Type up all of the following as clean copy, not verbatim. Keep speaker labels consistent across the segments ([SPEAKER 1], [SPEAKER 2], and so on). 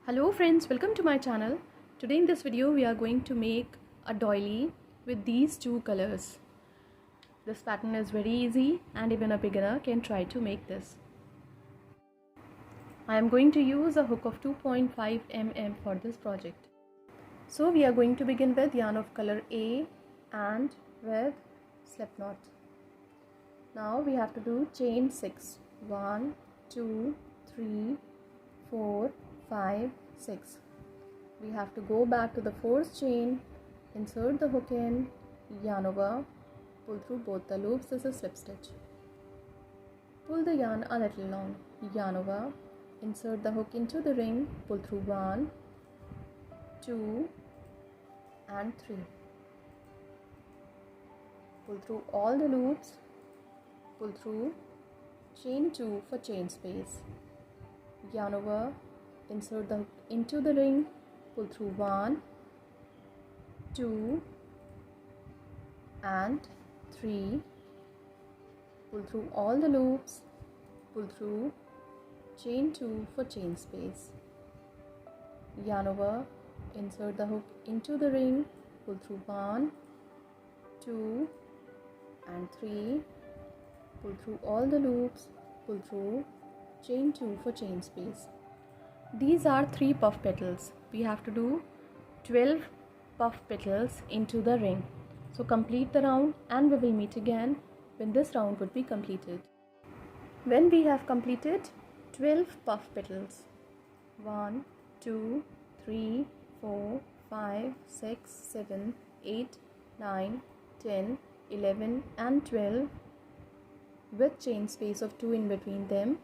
[SPEAKER 1] Hello friends, welcome to my channel. Today in this video we are going to make a doily with these two colors. This pattern is very easy and even a beginner can try to make this. I am going to use a hook of 2.5 mm for this project. So we are going to begin with yarn of color A and with slip knot. Now we have to do chain 6. 1, 2, 3, 4, 5, 6. We have to go back to the fourth chain, insert the hook in, yarn over, pull through both the loops. This is slip stitch. Pull the yarn a little long, yarn over, insert the hook into the ring, pull through 1, 2 and 3. Pull through all the loops, pull through, chain 2 for chain space, yarn over, insert the hook into the ring, pull through 1, 2 and 3, pull through all the loops, pull through, chain 2 for chain space, yarn over, insert the hook into the ring, pull through 1, 2 and 3, pull through all the loops, pull through, chain 2 for chain space. These are 3 puff petals. We have to do 12 puff petals into the ring. So complete the round and we will meet again when this round would be completed. When we have completed 12 puff petals, 1, 2, 3, 4, 5, 6, 7, 8, 9, 10, 11 and 12 with chain space of 2 in between them,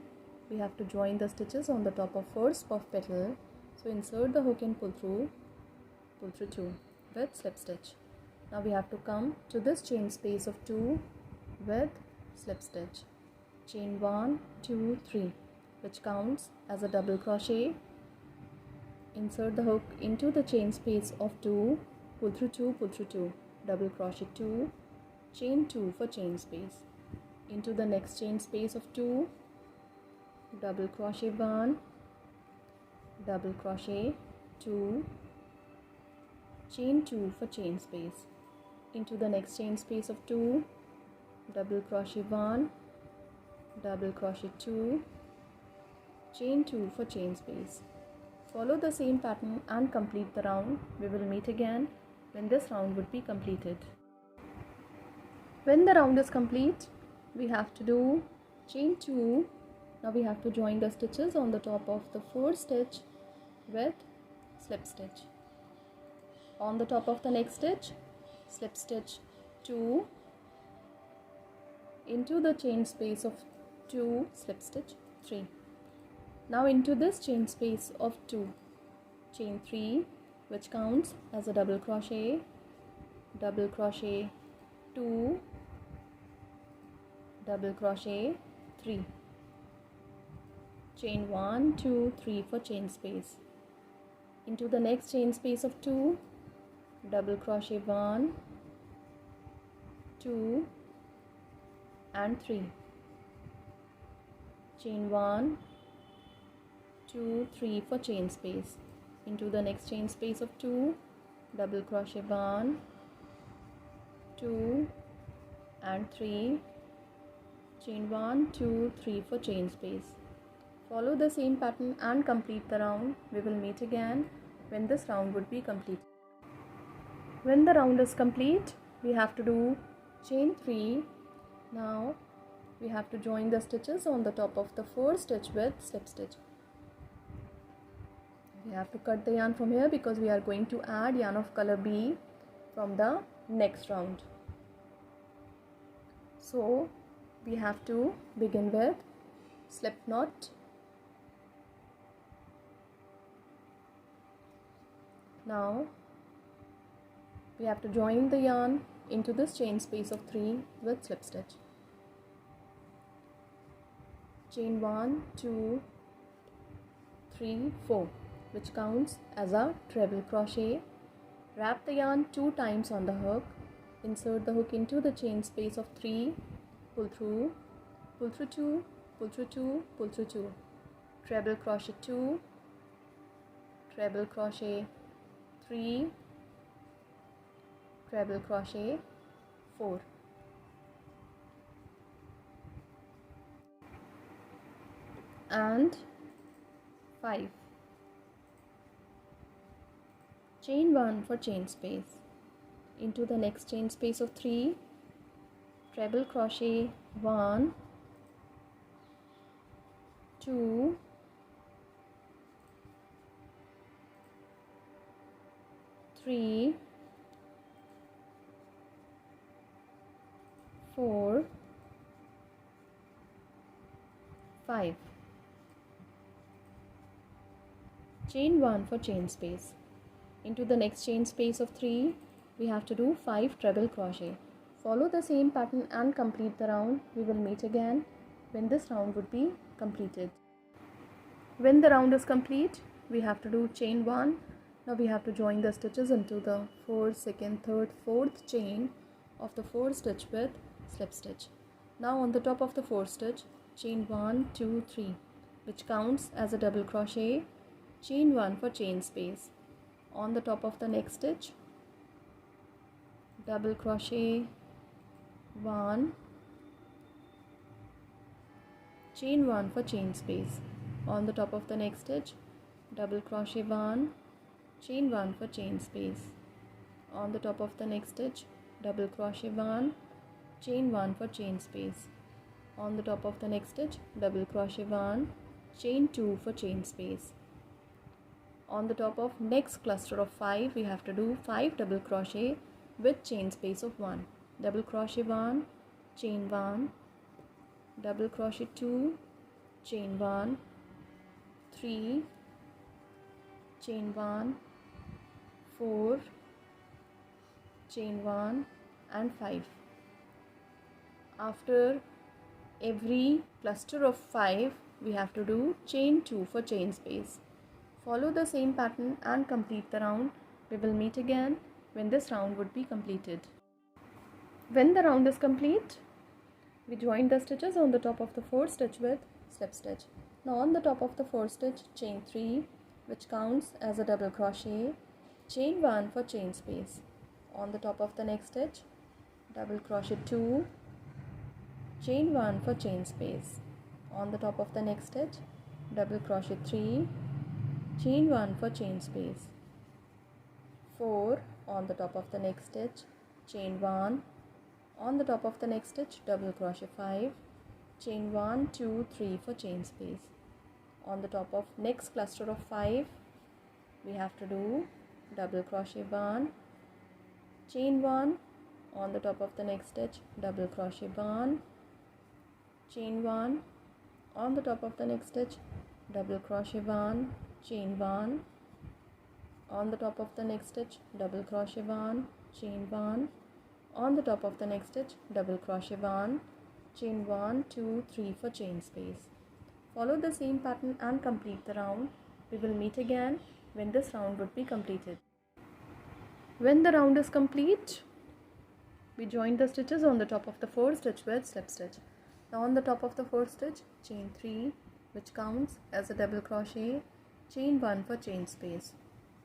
[SPEAKER 1] we have to join the stitches on the top of first puff petal. So insert the hook and pull through 2 with slip stitch. Now we have to come to this chain space of 2 with slip stitch. Chain 1, 2, 3, which counts as a double crochet. Insert the hook into the chain space of 2, pull through 2, double crochet 2, chain 2 for chain space. Into the next chain space of 2, double crochet 1, double crochet 2, chain 2 for chain space. Into the next chain space of 2, double crochet 1, double crochet 2, chain 2 for chain space. Follow the same pattern and complete the round. We will meet again when this round would be completed. When the round is complete, we have to do chain 2. Now we have to join the stitches on the top of the fourth stitch with slip stitch. On the top of the next stitch, slip stitch 2, into the chain space of 2, slip stitch 3. Now into this chain space of 2, chain 3, which counts as a double crochet 2, double crochet 3. Chain 1, 2, 3 for chain space. Into the next chain space of 2, double crochet 1, 2 and 3. Chain 1, 2, 3 for chain space. Into the next chain space of 2, double crochet 1, 2 and 3. Chain 1, 2, 3 for chain space. Follow the same pattern and complete the round. We will meet again when this round would be complete. When the round is complete, we have to do chain 3. Now we have to join the stitches on the top of the fourth stitch with slip stitch. We have to cut the yarn from here because we are going to add yarn of color B from the next round. So we have to begin with slip knot. Now we have to join the yarn into this chain space of 3 with slip stitch. Chain 1, 2, 3, 4, which counts as a treble crochet. Wrap the yarn 2 times on the hook. Insert the hook into the chain space of 3, pull through 2, pull through 2, pull through 2, treble crochet 2, treble crochet 3, treble crochet 4. And 5. Chain 1 for chain space. Into the next chain space of 3, treble crochet 1, 2, 3, 4, 5. Chain 1 for chain space. Into the next chain space of 3, we have to do 5 treble crochet. Follow the same pattern and complete the round. We will meet again when this round would be completed. When the round is complete, we have to do chain 1. Now we have to join the stitches into the 4th, 2nd, 3rd, 4th chain of the 4 stitch with slip stitch. Now on the top of the 4th stitch, chain 1, 2, 3, which counts as a double crochet, chain 1 for chain space. On the top of the next stitch, double crochet 1, chain 1 for chain space. On the top of the next stitch, double crochet 1, chain 1 for chain space. On the top of the next stitch, double crochet 1, chain 1 for chain space. On the top of the next stitch, double crochet 1, chain 2 for chain space. On the top of next cluster of 5, we have to do 5 double crochet with chain space of 1. Double crochet 1, chain 1, double crochet 2, chain 1, 3, chain 1, 4, chain 1 and 5. After every cluster of 5, we have to do chain 2 for chain space. Follow the same pattern and complete the round. We will meet again when this round would be completed. When the round is complete, we join the stitches on the top of the 4th stitch with slip stitch. Now on the top of the 4th stitch, chain 3, which counts as a double crochet, chain 1 for chain space. On the top of the next stitch, double crochet 2, chain 1 for chain space. On the top of the next stitch, double crochet 3, chain 1 for chain space. 4 on the top of the next stitch, chain 1. On the top of the next stitch, double crochet 5, chain 1, 2, 3 for chain space. On the top of next cluster of 5, we have to do double crochet 1, chain 1. On the top of the next stitch, double crochet 1, chain 1. On the top of the next stitch, double crochet 1, chain 1. On the top of the next stitch, double crochet 1, chain 1. On the top of the next stitch, double crochet 1, chain 1, 2, 3 for chain space. Follow the same pattern and complete the round. We will meet again when this round would be completed. When the round is complete, we join the stitches on the top of the 4th stitch with slip stitch. Now on the top of the 4th stitch, chain 3, which counts as a double crochet, chain 1 for chain space.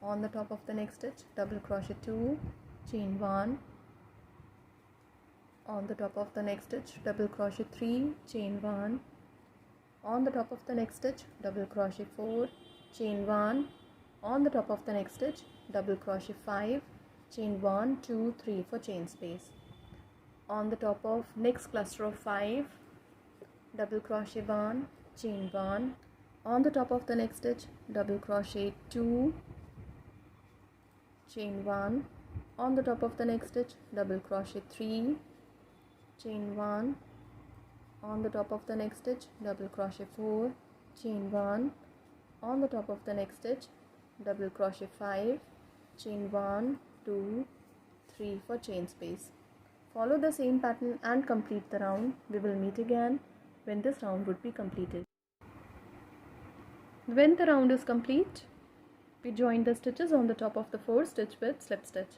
[SPEAKER 1] On the top of the next stitch, double crochet 2, chain 1. On the top of the next stitch, double crochet 3, chain 1. On the top of the next stitch, double crochet 4, chain 1. On the top of the next stitch, double crochet 5, chain 1, 2, 3 for chain space. On the top of next cluster of 5, double crochet 1, chain 1. On the top of the next stitch, double crochet 2, chain 1. On the top of the next stitch, double crochet 3, chain 1. On the top of the next stitch, double crochet 4, chain 1. On the top of the next stitch, double crochet 5, chain 1, 2, 3 for chain space. Follow the same pattern and complete the round. We will meet again when this round would be completed. When the round is complete, we join the stitches on the top of the 4th stitch with slip stitch.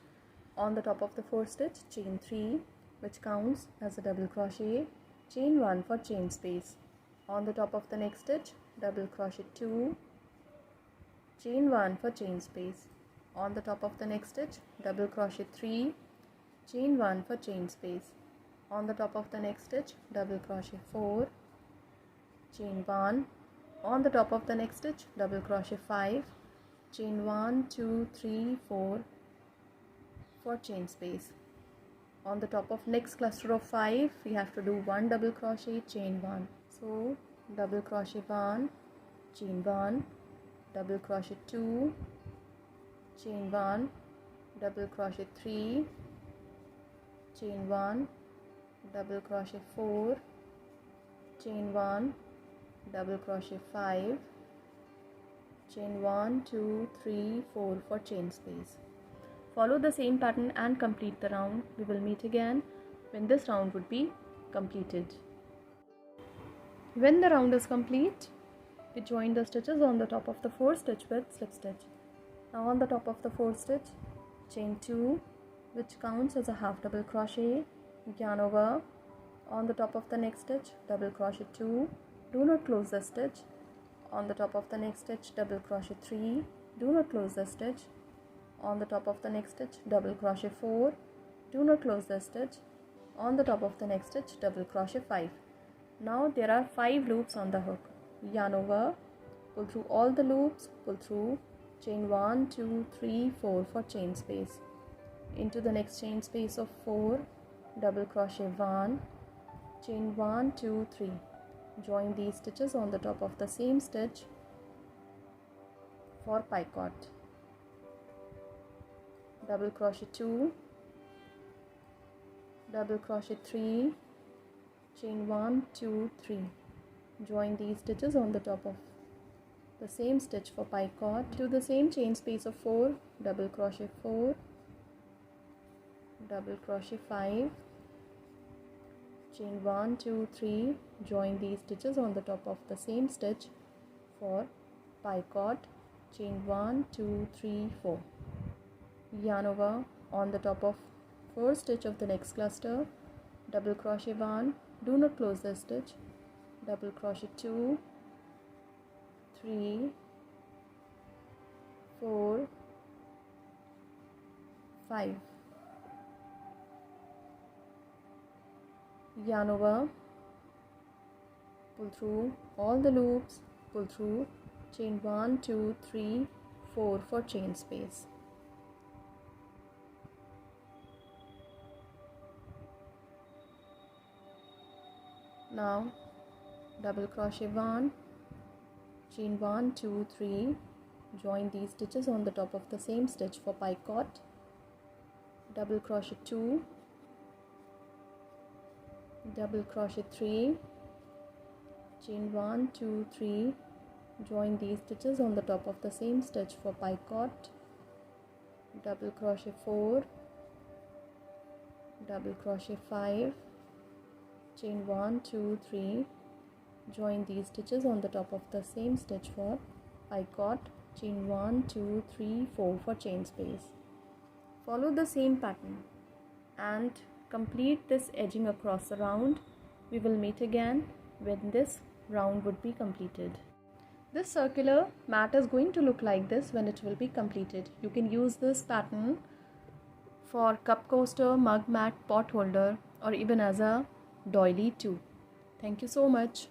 [SPEAKER 1] On the top of the 4th stitch, chain 3, which counts as a double crochet, chain 1 for chain space. On the top of the next stitch, double crochet 2, chain 1 for chain space. On the top of the next stitch, double crochet 3, chain 1 for chain space. On the top of the next stitch, double crochet 4, chain 1. On the top of the next stitch, double crochet 5, chain 1, 2, 3, 4 for chain space. On the top of next cluster of 5, we have to do 1 double crochet, chain 1. So double crochet 1, chain 1, double crochet 2, chain 1, double crochet 3, chain 1, double crochet 4, chain 1, double crochet 5, chain 1, 2, 3, 4 for chain space. Follow the same pattern and complete the round. We will meet again when this round would be completed. When the round is complete, we join the stitches on the top of the 4th stitch with slip stitch. Now on the top of the 4th stitch, chain 2, which counts as a half double crochet, yarn over. On the top of the next stitch, double crochet 2, do not close the stitch. On the top of the next stitch, double crochet 3, do not close the stitch. On the top of the next stitch, double crochet 4, do not close the stitch. On the top of the next stitch, double crochet 5. Now there are 5 loops on the hook. Yarn over, pull through all the loops, pull through, chain 1, 2, 3, 4 for chain space. Into the next chain space of 4, double crochet 1, chain 1, 2, 3. Join these stitches on the top of the same stitch for picot. Double crochet 2, double crochet 3, chain 1, 2, 3. Join these stitches on the top of the same stitch for picot. To the same chain space of 4, double crochet 4, double crochet 5, chain 1, 2, 3. Join these stitches on the top of the same stitch for picot, chain 1, 2, 3, 4. Yarn over. On the top of 4th stitch of the next cluster, double crochet 1, do not close the stitch, double crochet 2, 3, 4, 5. Yarn over, pull through all the loops, pull through, chain 1, 2, 3, 4 for chain space. Now double crochet 1, chain 1, 2, 3, join these stitches on the top of the same stitch for picot, double crochet 2, double crochet 3, chain 1, 2, 3, join these stitches on the top of the same stitch for picot, double crochet 4, double crochet 5, chain 1, 2, 3, join these stitches on the top of the same stitch for picot, chain 1, 2, 3, 4 for chain space. Follow the same pattern and complete this edging across the round. We will meet again when this round would be completed. This circular mat is going to look like this when it will be completed. You can use this pattern for cup coaster, mug mat, pot holder, or even as a doily too. Thank you so much.